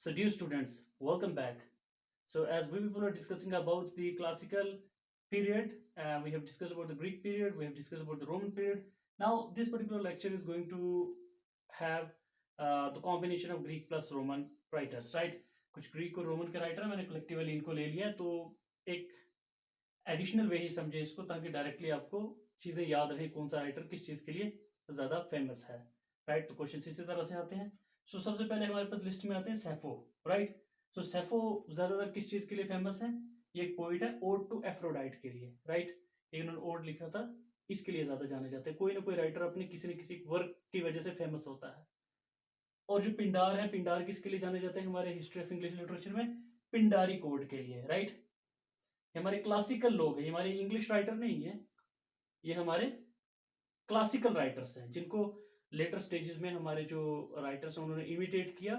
So, dear students, welcome back. So, as we people are discussing about the classical period, we have discussed about the Greek period, we have discussed about the Roman period. Now, this particular lecture is going to have the combination of Greek plus Roman writers, right? कुछ Greek और Roman के writer मैंने collectively इनको ले लिया, तो एक additional वे ही समझे इसको, ताकि डायरेक्टली आपको चीज़ें याद रहे कौन सा राइटर किस चीज़ के लिए ज़्यादा फेमस है, राइट? तो क्वेश्चन इसी तरह से आते हैं. सो सबसे पहले हमारे पास लिस्ट में आते हैं सैफो, राइट? सो सैफो ज़्यादातर किस चीज़ के लिए फेमस है? ये एक पोइट है ओड टू एफ्रोडाइट के लिए, राइट? इन्होंने ओड लिखा था, इसके लिए ज़्यादा जाने जाते हैं. कोई ना कोई राइटर अपने किसी न किसी वर्क की वजह से फेमस होता है. और जो पिंडार है, पिंडार किसके लिए जाने जाते हैं हमारे हिस्ट्री ऑफ इंग्लिश लिटरेचर में? पिंडारी कोड के लिए, राइट? हमारे क्लासिकल लोग हैं, हमारे इंग्लिश राइटर नहीं है, ये हमारे क्लासिकल राइटर्स हैं, जिनको लेटर स्टेजेस में हमारे जो राइटर्स हैं उन्होंने इमिटेट किया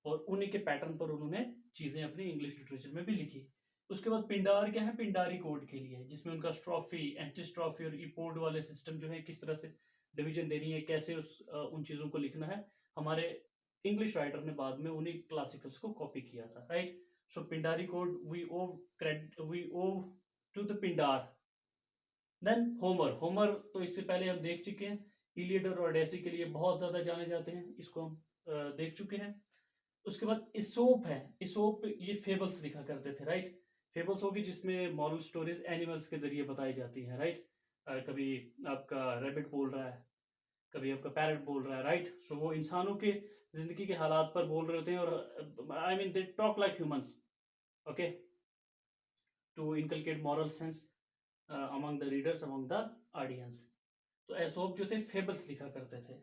और उन्हीं के पैटर्न पर उन्होंने चीज़ें अपनी इंग्लिश लिटरेचर में भी लिखी. उसके बाद पिंडार क्या है? पिंडारी कोड के लिए, जिसमें उनका स्ट्रॉफी, एंटीस्ट्रॉफी और इपोड वाले सिस्टम जो है, किस तरह से डिवीजन देनी है, कैसे उन चीज़ों को लिखना है, हमारे इंग्लिश राइटर ने बाद में उन्हीं क्लासिकल्स को कॉपी किया था, right? So Pindaric ode we owe to the Pindar. Then Homer. Homer तो इससे पहले हम देख चुके हैं, इलियड और ओडेसी के लिए बहुत ज़्यादा जाने जाते हैं, इसको हम देख चुके हैं. उसके बाद इsoप है. इsoप ये फेबल्स लिखा करते थे, राइट? फेबल्स होगी जिसमें मॉरल स्टोरीज एनिमल्स के जरिए बताई जाती हैं, राइट? कभी आपका रैबिट बोल रहा है, कभी आपका पैरट बोल रहा है, राइट? सो वो इंसानों के जिंदगी के हालात पर बोल रहे होते हैं, और I mean they talk like humans, okay, to inculcate moral sense among the readers, among the audience. तो एसोप जो थे फेबल्स लिखा करते थे.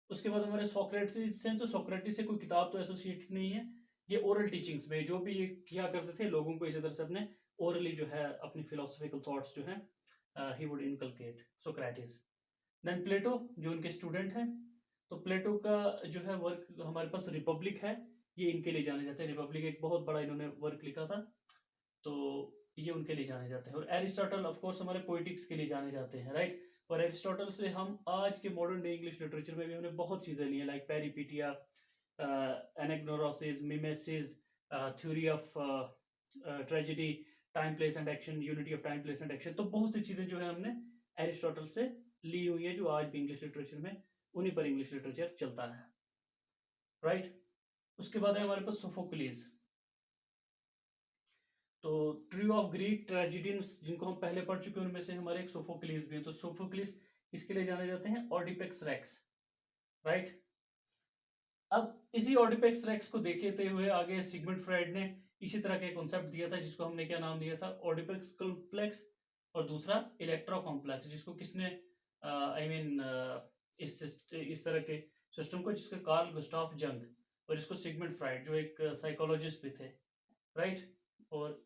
उसके बाद हमारे सोक्रेटिस से, तो सोक्रेटिस से कोई किताब तो एसोसिएटेड नहीं है, ये ओरल टीचिंग्स में जो भी ये किया करते थे, लोगों को इसी तरह से अपने ओरली जो है अपनी फिलोसफिकल थॉट्स जो है ही would inculcate, Socrates. Then Plato, जो उनके स्टूडेंट हैं, तो प्लेटो का जो है वर्क हमारे पास रिपब्लिक है, ये इनके लिए जाने जाते हैं. रिपब्लिक एक बहुत बड़ा इन्होंने वर्क लिखा था, तो ये उनके लिए जाने जाते हैं. और एरिस्टोटल ऑफ कोर्स हमारे पोइटिक्स के लिए जाने जाते हैं, राइट? और एरिस्टोटल से हम आज के मॉडर्न डे इंग्लिश लिटरेचर में भी हमने बहुत चीज़ें ली हैं, like peripeteia, anagnorisis, mimesis, theory of tragedy, time place and action, unity of time place and action. तो बहुत सी चीज़ें जो है हमने एरिस्टोटल से ली हुई है, जो आज भी इंग्लिश लिटरेचर में उन्हीं पर इंग्लिश लिटरेचर चलता है, राइट? उसके बाद है हमारे पास सोफोक्लिस. तो ट्रू ऑफ ग्रीक ट्रेजिडियंस जिनको हम पहले पढ़ चुके हैं, उनमें से हमारे एक सोफोक्लिस भी है. तो सोफोक्लिस किसके लिए जाने जाते हैं? ऑडिपेक्स रेक्स, राइट? अब इसी ऑडिपेक्स रेक्स को देखते हुए आगे सिगमंड फ्राइड ने इसी तरह का कॉन्सेप्ट दिया था, जिसको हमने क्या नाम दिया था? ऑडिपेक्स कॉम्प्लेक्स. और दूसरा इलेक्ट्रो कॉम्प्लेक्स, जिसको किसने आई मीन इस तरह के सिस्टम को, जिसका कार्ल गुस्ताव जंग और इसको सिगमंड फ्राइड, जो एक साइकोलॉजिस्ट भी थे, राइट? और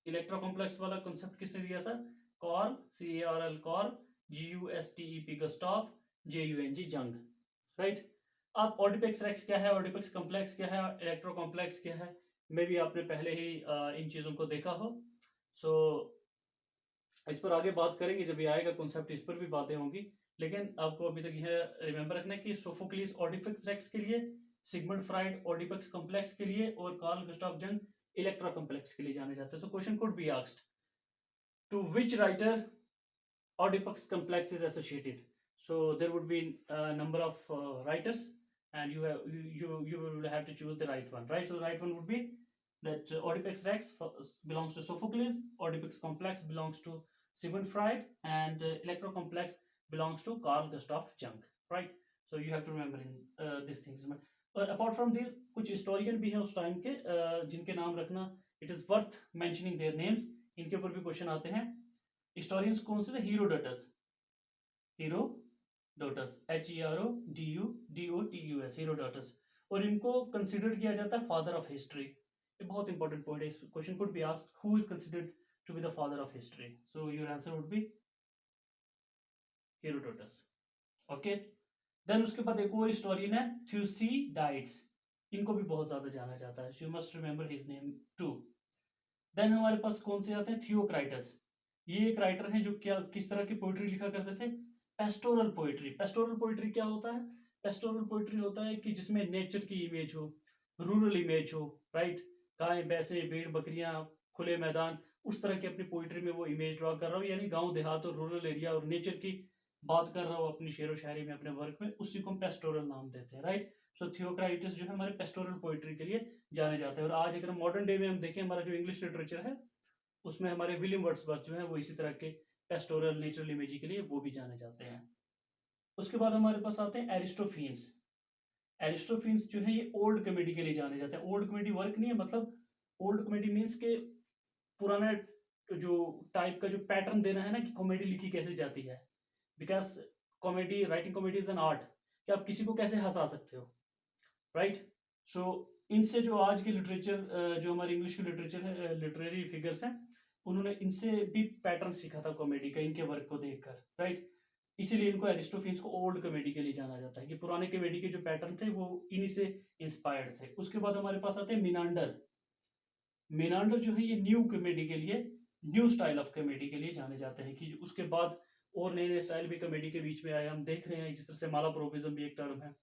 इलेक्ट्रो कॉम्प्लेक्स वाला कॉन्सेप्ट किसने दिया था? Curl, CARL curl, GUSTEP Gustav, JUNG जंग, राइट? अब ऑडिपेक्स रेक्स क्या है, ऑडिपेक्स कॉम्प्लेक्स क्या है, इलेक्ट्रो कॉम्प्लेक्स क्या है, मे भी आपने पहले ही इन चीज़ों को देखा हो. सो इस पर आगे बात करेंगे, जब ये आएगा कॉन्सेप्ट इस पर भी बातें होंगी. लेकिन आपको अभी तक यह रिमेंबर रखना है कि सोफोक्लिस ऑडिपेक्स रेक्स के लिए, सिगमंड फ्राइड ऑडिपेक्स कॉम्प्लेक्स के लिए, और Carl Gustav Jung Electra complex के लिए जाने जाते हैं. So question could be asked, to which writer Oedipus complex is associated. So there would be a number of writers, and you will have to choose the right one, right? So the right one would be that Oedipus Rex belongs to Sophocles, Oedipus complex belongs to Sigmund Freud, and Electro complex belongs to Carl Gustav Jung, right? So you have to remember in these things. और apart from this कुछ historian भी हैं उस time के, जिनके नाम रखना it is worth mentioning their names. इनके ऊपर भी क्वेश्चन आते हैं. हिस्टोरियंस कौन से थे? Herodotus, Herodotus, HERODUDOTUS, Herodotus. और इनको कंसिडर किया जाता है फादर ऑफ हिस्ट्री. ये बहुत इंपॉर्टेंट पॉइंट है. Question could be asked, who is considered to be the father of history? So your answer would be Herodotus, okay. Then उसके बाद एक और हिस्टोरियन है, थ्यूसिडाइड्स. इनको भी बहुत ज्यादा जाना जाता है. You must remember his name too. Then हमारे पास कौन से आते हैं? थियोक्राइटस. ये एक राइटर हैं जो क्या किस तरह की पोइट्री लिखा करते थे? Pastoral poetry. पेस्टोरल पोइट्री क्या होता है? पेस्टोरल पोइट्री होता है कि जिसमें नेचर की इमेज हो, रूरल इमेज हो, राइट, गाय भैंसे भेड़ बकरियां, खुले मैदान, उस तरह की अपनी पोइट्री में वो इमेज ड्रॉ कर रहा हूँ, यानी गांव देहात और रूरल एरिया और नेचर की बात कर रहा हूँ अपनी शेर व शायरी में, अपने वर्क में, उसी को हम पेस्टोरल नाम देते हैं, राइट। सो थियोक्राइटिस जो है हमारे पेस्टोरल पोइट्री के लिए जाने जाते हैं। और आज अगर मॉडर्न डे में हम देखें, हमारा जो इंग्लिश लिटरेचर है उसमें हमारे विलियम वर्ड्सवर्थ जो है वो इसी तरह के पेस्टोरल नेचुरल इमेजी के लिए वो भी जाने जाते हैं। उसके बाद हमारे पास आते हैं एरिस्टोफेन्स। एरिस्टोफेन्स जो है ये ओल्ड कॉमेडी के लिए जाने जाते हैं। ओल्ड कॉमेडी वर्क नहीं है, मतलब ओल्ड कॉमेडी मीन्स के पुराना जो टाइप का जो पैटर्न देना है ना कि कॉमेडी लिखी कैसे जाती है, because comedy, writing comedy is an art, कि आप किसी को कैसे हंसा सकते हो, राइट। सो इनसे जो आज की लिटरेचर, जो हमारे इंग्लिश की लिटरेचर है, लिटरेरी फिगर्स हैं, उन्होंने इनसे भी पैटर्न सीखा था कॉमेडी का, इनके वर्क को देखकर, राइट। इसीलिए इनको एरिस्टोफेन्स को ओल्ड कॉमेडी के लिए जाना जाता है, कि पुराने कॉमेडी के जो पैटर्न थे वो इन्हीं से इंस्पायर्ड थे। उसके बाद हमारे पास आते हैं मिनांडर। मिनांडर जो है ये न्यू कॉमेडी के लिए, न्यू स्टाइल ऑफ कॉमेडी के लिए जाने जाते हैं, कि उसके बाद और नए नए स्टाइल भी कॉमेडी के बीच में आए, हम देख रहे हैं। जिस तरह से मालाप्रोपिज्म भी एक टर्म है,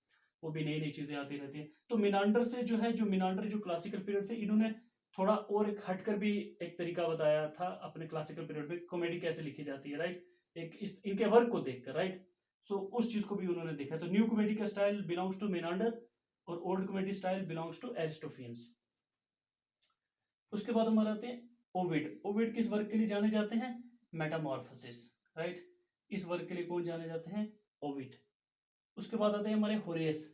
वो भी नई नई चीजें आती रहती है। तो मिनांडर से जो है, जो मिनांडर जो क्लासिकल पीरियड थे, इन्होंने थोड़ा और एक हटकर भी एक तरीका बताया था अपने क्लासिकल पीरियड में कॉमेडी कैसे लिखी जाती है, राइट, एक इनके वर्क को देखकर, राइट। सो उस चीज को भी उन्होंने देखा। तो न्यू कॉमेडी का स्टाइल बिलोंग्स टू मिनांडर और old comedy style belongs to Aristophanes. उसके बाद हमारे आते हैं ओविड। ओविड किस वर्क के लिए जाने जाते हैं? Metamorphosis, right. इस वर्क के लिए कौन जाने जाते हैं? ओविड। उसके बाद आते हैं हमारे होरेस।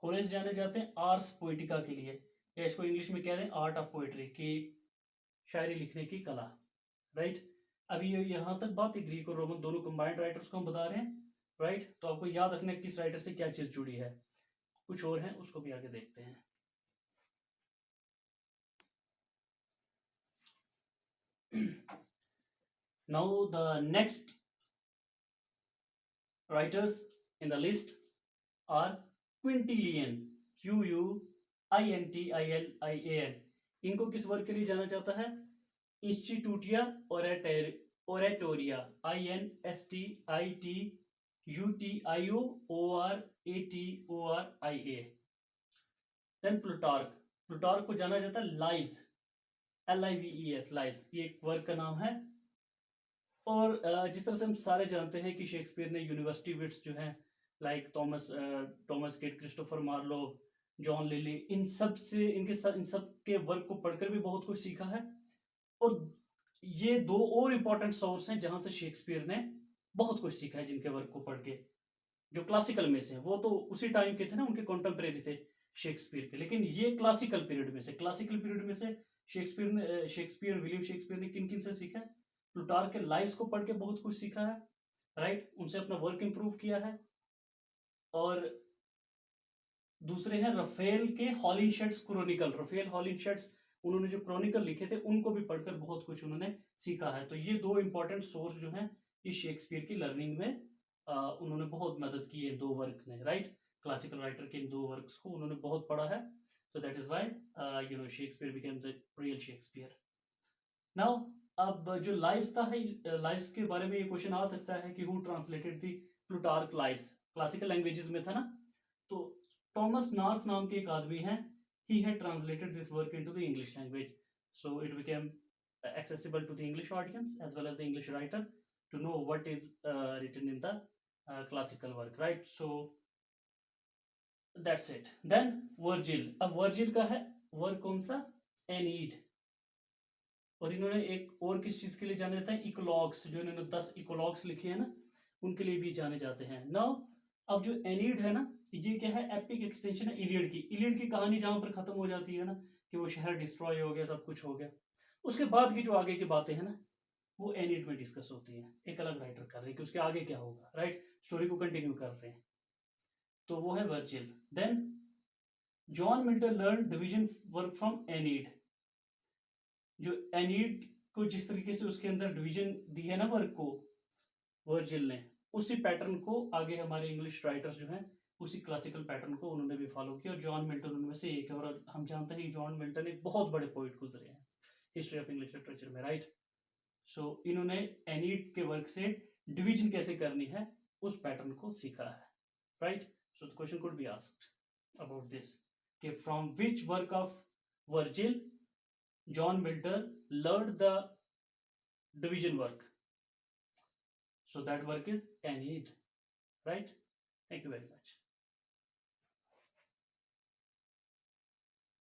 होरेस जाने जाते हैं आर्स पोइटिका के लिए, या इसको इंग्लिश में कहते हैं आर्ट ऑफ पोइट्री, की शायरी लिखने की कला, राइट। अभी यहाँ तक बात है ग्रीक और रोमन दोनों कंबाइंड राइटर्स को हम बता रहे हैं, राइट। तो आपको याद रखना है किस राइटर से क्या चीज जुड़ी है। कुछ और है उसको भी आगे देखते हैं। Now the next writers in the list are Quintilian, Quintilian। इनको किस वर्क के लिए जाना जाता है? Institutio Oratoria, INSTITUTIOORATORIA। Then Plutarch. Plutarch को जाना जाता है लाइव्स, LIVES, लाइव्स, ये एक वर्क का नाम है। और जिस तरह से हम सारे जानते हैं कि शेक्सपियर ने यूनिवर्सिटी विट्स जो हैं, like Thomas Kyd, Christopher Marlowe, John Lyly, इन सब से इन सब के वर्क को पढ़कर भी बहुत कुछ सीखा है। और ये दो और इम्पोर्टेंट सोर्स हैं जहां से शेक्सपियर ने बहुत कुछ सीखा है, जिनके वर्क को पढ़ के, जो क्लासिकल में से, वो तो उसी टाइम के थे ना, उनके कॉन्टेम्परेरी थे शेक्सपियर के, लेकिन ये क्लासिकल पीरियड में से, शेक्सपियर, विलियम शेक्सपियर ने किन किन से सीखा है? प्लूटार्क के लाइव्स को पढ़ के बहुत कुछ सीखा है, राइट, उनसे अपना वर्क इंप्रूव किया है। और दूसरे हैं रफेल के हॉलिनशेट्स क्रोनिकल। रफेल हॉलिनशेट्स, उन्होंने जो क्रॉनिकल लिखे थे उनको भी पढ़कर बहुत कुछ उन्होंने सीखा है। तो ये दो इंपॉर्टेंट सोर्स जो हैं इस शेक्सपियर की लर्निंग में उन्होंने बहुत मदद की है, दो वर्क ने, राइट। क्लासिकल राइटर के इन दो वर्क्स को उन्होंने बहुत पढ़ा है। So that is why Shakespeare became the real Shakespeare. Now, अब जो लाइव्स था है, लाइव्स के बारे में ये क्वेश्चन आ सकता है कि who translated the Plutarch lives, classical languages में था ना, तो थॉमस नॉर्थ नाम के एक आदमी हैं, he had translated this work into the English language, so it became accessible to the English audience as well as the English writer to know what is written in the classical work, right? So that's it. Then Virgil. अब Virgil का है work कौन सा? एनीड। और इन्होंने एक और किस चीज के लिए जाने जाते हैं? इकोलॉग्स, जो इन्होंने 10 इकोलॉग्स लिखे हैं ना, उनके लिए भी जाने जाते हैं। नाउ अब जो एनीड है ना, ये क्या है? एपिक एक्सटेंशन है इलियड की। इलियड की कहानी जहां पर खत्म हो जाती है ना, कि वो शहर डिस्ट्रॉय हो गया, सब कुछ हो गया, उसके बाद की जो आगे की बातें हैं ना, वो एनीड में डिस्कस होती है। एक अलग राइटर कर रहे हैं कि उसके आगे क्या होगा, राइट, स्टोरी को कंटिन्यू कर रहे हैं। तो वो है Virgil. Then John Milton learn division work from Aeneid. जो एनीड को जिस तरीके से उसके अंदर डिवीजन दी है ना वर्क को वर्जिल ने, उसी पैटर्न को आगे हमारे इंग्लिश राइटर्स जो हैं उसी क्लासिकल पैटर्न को उन्होंने भी फॉलो किया। और जॉन मिल्टन उनमें से एक है। और हम जानते हैं कि जॉन मिल्टन एक बहुत बड़े पोइट गुजरे हैं हिस्ट्री ऑफ इंग्लिश लिटरेचर में, राइट। सो इन्होंने एनीड के वर्क से डिवीजन कैसे करनी है उस पैटर्न को सीखा है, right. So the question could be asked about this. Okay, from which work of Virgil John Milton learned the division work? So that work is Aeneid, right? Thank you very much.